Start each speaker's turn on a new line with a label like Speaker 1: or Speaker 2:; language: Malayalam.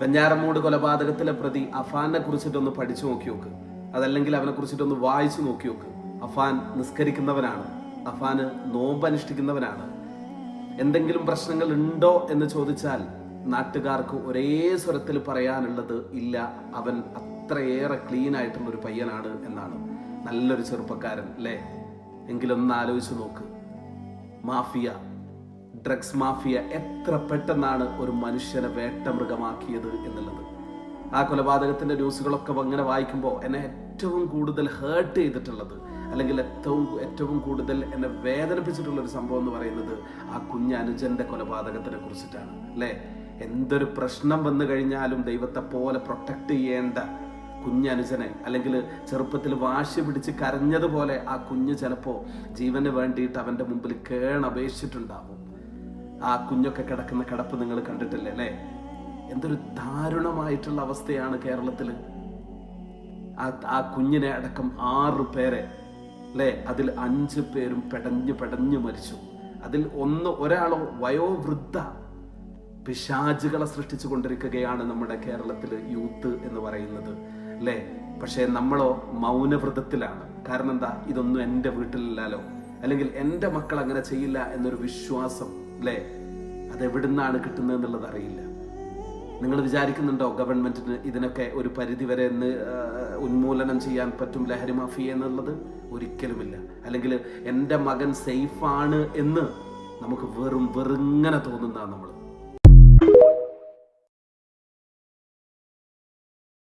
Speaker 1: വെഞ്ഞാറമൂട് കൊലപാതകത്തിലെ പ്രതി അഫാനെ കുറിച്ചിട്ടൊന്ന് പഠിച്ചു നോക്കി നോക്ക്. അതല്ലെങ്കിൽ അവനെ കുറിച്ചിട്ടൊന്ന് വായിച്ചു നോക്കി നോക്ക്. അഫാൻ നിസ്കരിക്കുന്നവനാണ്, അഫാന് നോമ്പ് അനുഷ്ഠിക്കുന്നവനാണ്. എന്തെങ്കിലും പ്രശ്നങ്ങൾ ഉണ്ടോ എന്ന് ചോദിച്ചാൽ നാട്ടുകാർക്ക് ഒരേ സ്വരത്തിൽ പറയാനുള്ളത് ഇല്ല, അവൻ അത്രയേറെ ക്ലീൻ ആയിട്ടുള്ള ഒരു പയ്യനാണ് എന്നാണ്. നല്ലൊരു ചെറുപ്പക്കാരൻ അല്ലേ? എങ്കിലൊന്ന് ആലോചിച്ച് നോക്ക്. മാഫിയ, ഡ്രഗ്സ് മാഫിയ എത്ര പെട്ടെന്നാണ് ഒരു മനുഷ്യനെ വേട്ടമൃഗമാക്കിയത് എന്നുള്ളത്. ആ കൊലപാതകത്തിന്റെ ന്യൂസുകളൊക്കെ അങ്ങനെ വായിക്കുമ്പോൾ എന്നെ ഏറ്റവും കൂടുതൽ ഹേർട്ട് ചെയ്തിട്ടുള്ളത്, അല്ലെങ്കിൽ ഏറ്റവും കൂടുതൽ എന്നെ വേദനിപ്പിച്ചിട്ടുള്ള ഒരു സംഭവം എന്ന് പറയുന്നത് ആ കുഞ്ഞനുജന്റെ കൊലപാതകത്തിനെ കുറിച്ചിട്ടാണ് അല്ലേ? എന്തൊരു പ്രശ്നം വന്നു കഴിഞ്ഞാലും ദൈവത്തെ പോലെ പ്രൊട്ടക്ട് ചെയ്യേണ്ട കുഞ്ഞനുജനെ, അല്ലെങ്കിൽ ചെറുപ്പത്തിൽ വാശി പിടിച്ച് കരഞ്ഞതുപോലെ ആ കുഞ്ഞ് ചിലപ്പോൾ ജീവന് വേണ്ടിയിട്ട് അവൻ്റെ മുമ്പിൽ കേണപേക്ഷിച്ചിട്ടുണ്ടാവും. ആ കുഞ്ഞൊക്കെ കിടക്കുന്ന കിടപ്പ് നിങ്ങൾ കണ്ടിട്ടില്ലേ അല്ലേ? എന്തൊരു ദാരുണമായിട്ടുള്ള അവസ്ഥയാണ് കേരളത്തിൽ. ആ കുഞ്ഞിനെ അടക്കം 6 പേരെ അല്ലേ, അതിൽ 5 പേരും പെടഞ്ഞു മരിച്ചു. അതിൽ ഒരാളോ വയോവൃദ്ധ. പിശാചുകളെ സൃഷ്ടിച്ചു കൊണ്ടിരിക്കുകയാണ് നമ്മുടെ കേരളത്തിൽ യൂത്ത് എന്ന് പറയുന്നത് അല്ലേ? പക്ഷേ നമ്മളോ മൗനവ്രതത്തിലാണ്. കാരണം എന്താ? ഇതൊന്നും എൻ്റെ വീട്ടിലില്ലല്ലോ, അല്ലെങ്കിൽ എൻ്റെ മക്കൾ അങ്ങനെ ചെയ്യില്ല എന്നൊരു വിശ്വാസം അല്ലേ? അതെവിടുന്നാണ് കിട്ടുന്നത് എന്നുള്ളത് അറിയില്ല. നിങ്ങൾ വിചാരിക്കുന്നുണ്ടോ ഗവൺമെന്റിന് ഇതിനൊക്കെ ഒരു പരിധി വരെ ഉന്മൂലനം ചെയ്യാൻ പറ്റും ലഹരി മാഫിയ എന്നുള്ളത്? ഒരിക്കലുമില്ല. അല്ലെങ്കിൽ എൻ്റെ മകൻ സേഫാണ് എന്ന് നമുക്ക് വെറുങ്ങനെ തോന്നുന്നതാണ് നമ്മൾ.